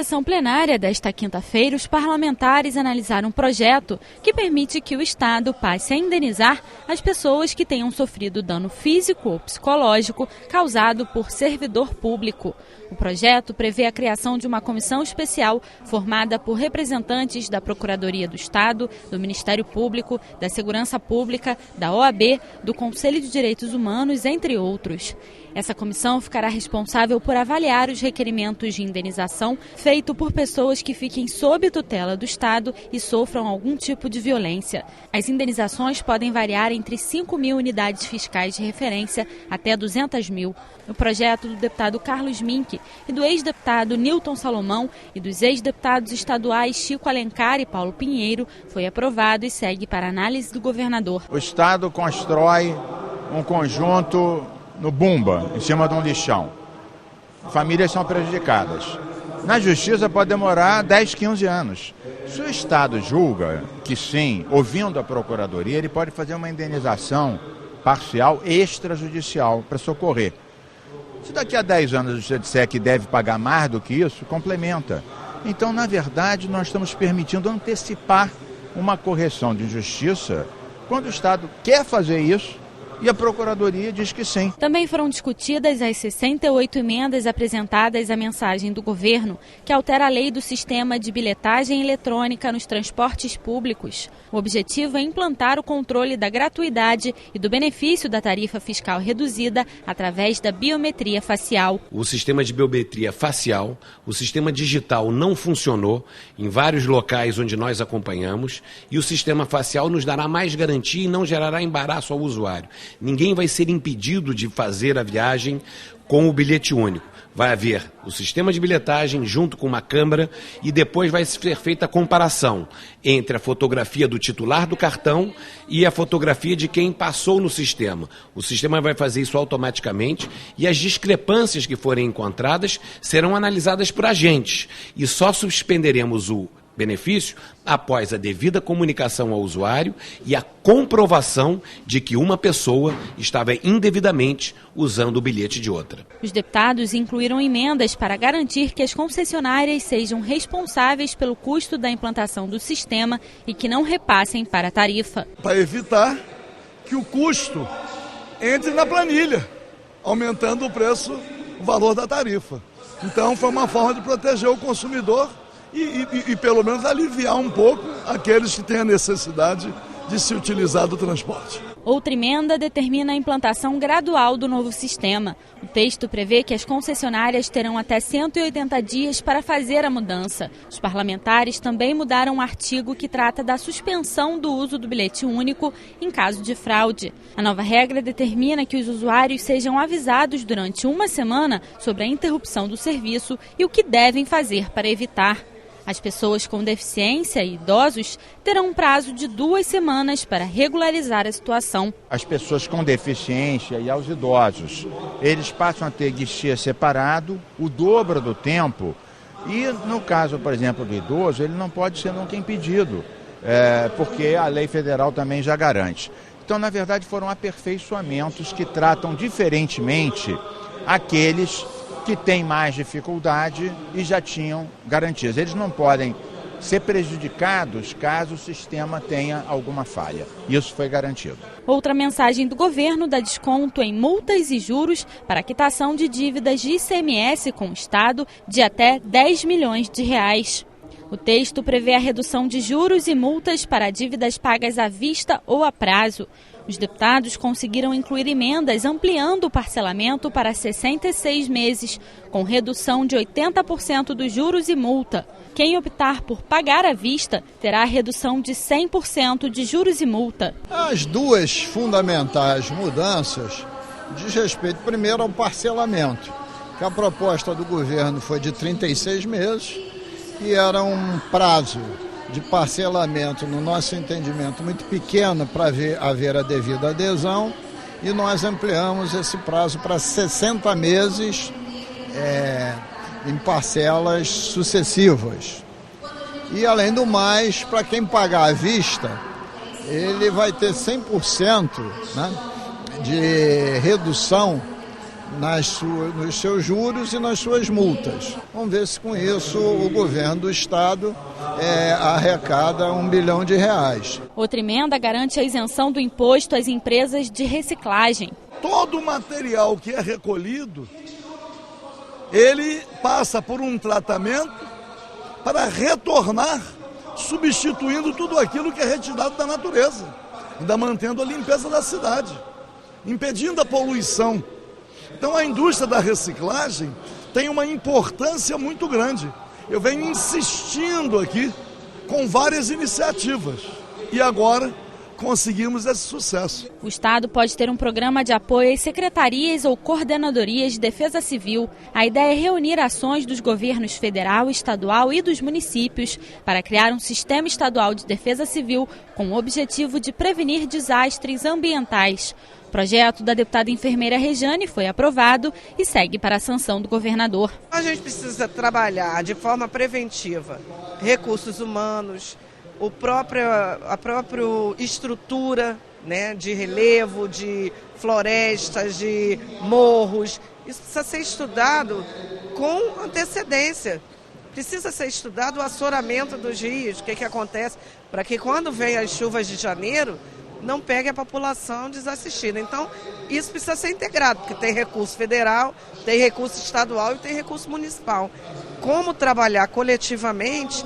sessão plenária desta quinta-feira, os parlamentares analisaram um projeto que permite que o Estado passe a indenizar as pessoas que tenham sofrido dano físico ou psicológico causado por servidor público. O projeto prevê a criação de uma comissão especial formada por representantes da Procuradoria do Estado, do Ministério Público, da Segurança Pública, da OAB, do Conselho de Direitos Humanos, entre outros. Essa comissão ficará responsável por avaliar os requerimentos de indenização feitos por pessoas que fiquem sob tutela do Estado e sofram algum tipo de violência. As indenizações podem variar entre 5.000 unidades fiscais de referência até 200.000. O projeto do deputado Carlos Mink e do ex-deputado Nilton Salomão e dos ex-deputados estaduais Chico Alencar e Paulo Pinheiro foi aprovado e segue para análise do governador. O Estado constrói um conjunto no Bumba, em cima de um lixão. Famílias são prejudicadas. Na justiça pode demorar 10, 15 anos. Se o Estado julga que sim, ouvindo a Procuradoria, ele pode fazer uma indenização parcial extrajudicial para socorrer. Se daqui a 10 anos a justiça disser que deve pagar mais do que isso, complementa. Então, na verdade, nós estamos permitindo antecipar uma correção de injustiça quando o Estado quer fazer isso e a Procuradoria diz que sim. Também foram discutidas as 68 emendas apresentadas à mensagem do governo, que altera a lei do sistema de bilhetagem eletrônica nos transportes públicos. O objetivo é implantar o controle da gratuidade e do benefício da tarifa fiscal reduzida através da biometria facial. O sistema de biometria facial, o sistema digital não funcionou em vários locais onde nós acompanhamos e o sistema facial nos dará mais garantia e não gerará embaraço ao usuário. Ninguém vai ser impedido de fazer a viagem com o bilhete único. Vai haver o sistema de bilhetagem junto com uma câmera e depois vai ser feita a comparação entre a fotografia do titular do cartão e a fotografia de quem passou no sistema. O sistema vai fazer isso automaticamente e as discrepâncias que forem encontradas serão analisadas por agentes e só suspenderemos o benefício após a devida comunicação ao usuário e a comprovação de que uma pessoa estava indevidamente usando o bilhete de outra. Os deputados incluíram emendas para garantir que as concessionárias sejam responsáveis pelo custo da implantação do sistema e que não repassem para a tarifa. Para evitar que o custo entre na planilha, aumentando o preço, o valor da tarifa. Então foi uma forma de proteger o consumidor e pelo menos aliviar um pouco aqueles que têm a necessidade de se utilizar do transporte. Outra emenda determina a implantação gradual do novo sistema. O texto prevê que as concessionárias terão até 180 dias para fazer a mudança. Os parlamentares também mudaram um artigo que trata da suspensão do uso do bilhete único em caso de fraude. A nova regra determina que os usuários sejam avisados durante uma semana sobre a interrupção do serviço e o que devem fazer para evitar. As pessoas com deficiência e idosos terão um prazo de 2 semanas para regularizar a situação. As pessoas com deficiência e aos idosos, eles passam a ter guichê separado, o dobro do tempo. E no caso, por exemplo, do idoso, ele não pode ser nunca impedido, porque a lei federal também já garante. Então, na verdade, foram aperfeiçoamentos que tratam diferentemente aqueles que têm mais dificuldade e já tinham garantias. Eles não podem ser prejudicados caso o sistema tenha alguma falha. Isso foi garantido. Outra mensagem do governo dá desconto em multas e juros para a quitação de dívidas de ICMS com o Estado de até R$10 milhões. O texto prevê a redução de juros e multas para dívidas pagas à vista ou a prazo. Os deputados conseguiram incluir emendas ampliando o parcelamento para 66 meses, com redução de 80% dos juros e multa. Quem optar por pagar à vista terá a redução de 100% de juros e multa. As duas fundamentais mudanças diz respeito primeiro ao parcelamento, que a proposta do governo foi de 36 meses e era um prazo de parcelamento, no nosso entendimento, muito pequeno para haver a devida adesão, e nós ampliamos esse prazo para 60 meses em parcelas sucessivas. E, além do mais, para quem pagar à vista, ele vai ter 100%, né, de redução nos seus juros e nas suas multas. Vamos ver se com isso o governo do estado arrecada R$1 bilhão. Outra emenda garante a isenção do imposto às empresas de reciclagem. Todo o material que é recolhido, ele passa por um tratamento para retornar, substituindo tudo aquilo que é retirado da natureza, ainda mantendo a limpeza da cidade, impedindo a poluição. Então a indústria da reciclagem tem uma importância muito grande. Eu venho insistindo aqui com várias iniciativas e agora conseguimos esse sucesso. O Estado pode ter um programa de apoio às secretarias ou coordenadorias de defesa civil. A ideia é reunir ações dos governos federal, estadual e dos municípios para criar um sistema estadual de defesa civil com o objetivo de prevenir desastres ambientais. O projeto da deputada enfermeira Rejane foi aprovado e segue para a sanção do governador. A gente precisa trabalhar de forma preventiva recursos humanos, a própria estrutura, né, de relevo, de florestas, de morros. Isso precisa ser estudado com antecedência. Precisa ser estudado o assoramento dos rios, o que acontece, para que quando vem as chuvas de janeiro, não pegue a população desassistida. Então, isso precisa ser integrado, porque tem recurso federal, tem recurso estadual e tem recurso municipal. Como trabalhar coletivamente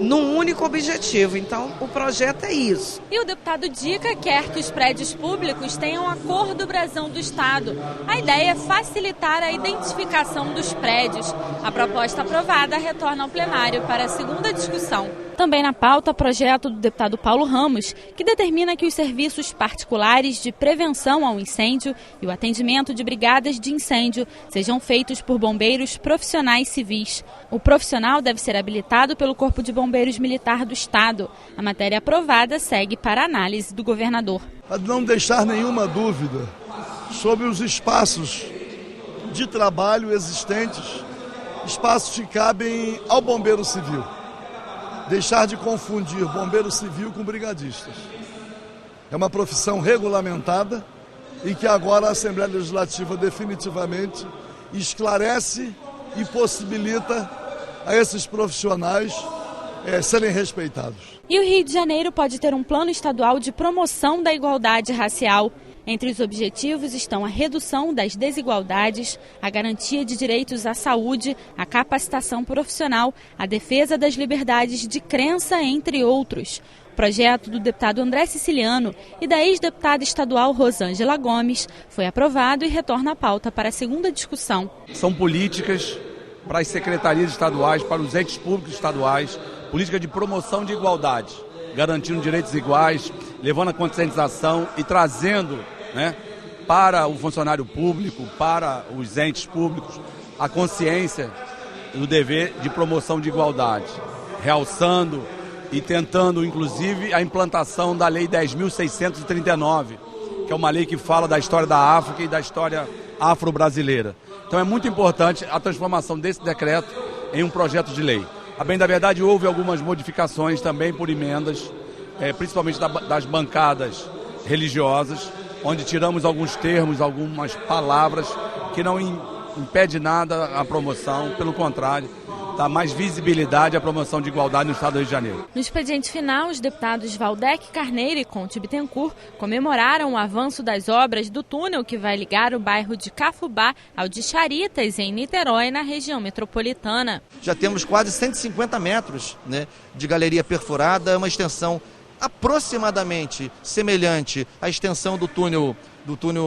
num único objetivo. Então, o projeto é isso. E o deputado Dica quer que os prédios públicos tenham a cor do brasão do Estado. A ideia é facilitar a identificação dos prédios. A proposta aprovada retorna ao plenário para a segunda discussão. Também na pauta, projeto do deputado Paulo Ramos, que determina que os serviços particulares de prevenção ao incêndio e o atendimento de brigadas de incêndio sejam feitos por bombeiros profissionais civis. O profissional deve ser habilitado pelo Corpo de Bombeiros Militar do Estado. A matéria aprovada segue para análise do governador. Para não deixar nenhuma dúvida sobre os espaços de trabalho existentes, espaços que cabem ao bombeiro civil. Deixar de confundir bombeiro civil com brigadistas. É uma profissão regulamentada e que agora a Assembleia Legislativa definitivamente esclarece e possibilita a esses profissionais serem respeitados. E o Rio de Janeiro pode ter um plano estadual de promoção da igualdade racial. Entre os objetivos estão a redução das desigualdades, a garantia de direitos à saúde, a capacitação profissional, a defesa das liberdades de crença, entre outros. O projeto do deputado André Siciliano e da ex-deputada estadual Rosângela Gomes foi aprovado e retorna à pauta para a segunda discussão. São políticas para as secretarias estaduais, para os entes públicos estaduais, política de promoção de igualdade, garantindo direitos iguais, levando a conscientização e trazendo, para o funcionário público, para os entes públicos, a consciência do dever de promoção de igualdade, realçando e tentando, inclusive, a implantação da Lei 10.639, que é uma lei que fala da história da África e da história afro-brasileira. Então é muito importante a transformação desse decreto em um projeto de lei. A bem da verdade, houve algumas modificações também por emendas, principalmente das bancadas religiosas, onde tiramos alguns termos, algumas palavras que não impede nada a promoção, pelo contrário, dá mais visibilidade à promoção de igualdade no Estado do Rio de Janeiro. No expediente final, os deputados Valdec Carneiro e Conte Bittencourt comemoraram o avanço das obras do túnel que vai ligar o bairro de Cafubá ao de Charitas, em Niterói, na região metropolitana. Já temos quase 150 metros de galeria perfurada, uma extensão aproximadamente semelhante à extensão do túnel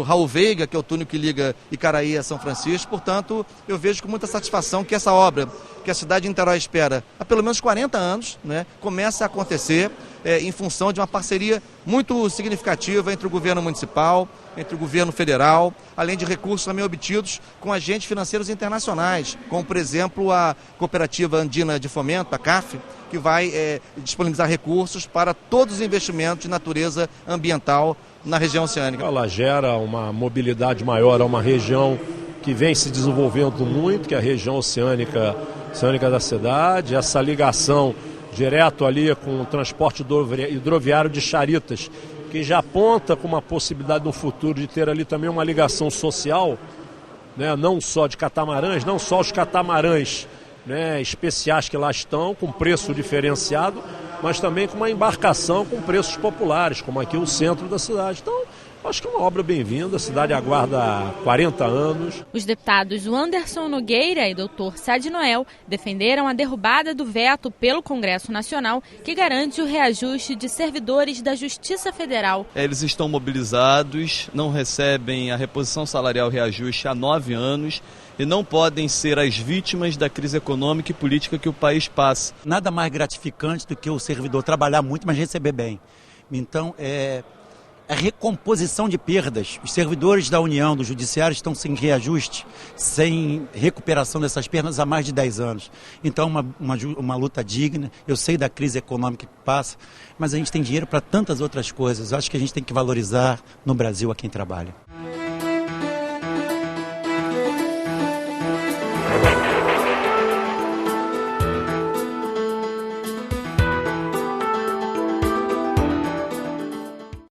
Raul Veiga, que é o túnel que liga Icaraí a São Francisco. Portanto, eu vejo com muita satisfação que essa obra, que a cidade de Niterói espera há pelo menos 40 anos, começa a acontecer em função de uma parceria muito significativa entre o governo municipal, entre o governo federal, além de recursos também obtidos com agentes financeiros internacionais, como, por exemplo, a Cooperativa Andina de Fomento, a CAF, que vai disponibilizar recursos para todos os investimentos de natureza ambiental na região oceânica. Ela gera uma mobilidade maior a uma região que vem se desenvolvendo muito, que é a região oceânica da cidade, essa ligação direto ali com o transporte hidroviário de Charitas, que já aponta com uma possibilidade no futuro de ter ali também uma ligação social né, não só de catamarãs, não só os catamarãs, né, especiais que lá estão, com preço diferenciado, mas também com uma embarcação com preços populares, como aqui o centro da cidade. Então, acho que é uma obra bem-vinda, a cidade aguarda há 40 anos. Os deputados Anderson Nogueira e Dr. Sade Noel defenderam a derrubada do veto pelo Congresso Nacional, que garante o reajuste de servidores da Justiça Federal. Eles estão mobilizados, não recebem a reposição salarial reajuste há 9 anos e não podem ser as vítimas da crise econômica e política que o país passa. Nada mais gratificante do que o servidor trabalhar muito, mas receber bem. Então, a recomposição de perdas. Os servidores da União, do Judiciário, estão sem reajuste, sem recuperação dessas perdas há mais de 10 anos. Então, uma luta digna. Eu sei da crise econômica que passa, mas a gente tem dinheiro para tantas outras coisas. Eu acho que a gente tem que valorizar no Brasil a quem trabalha.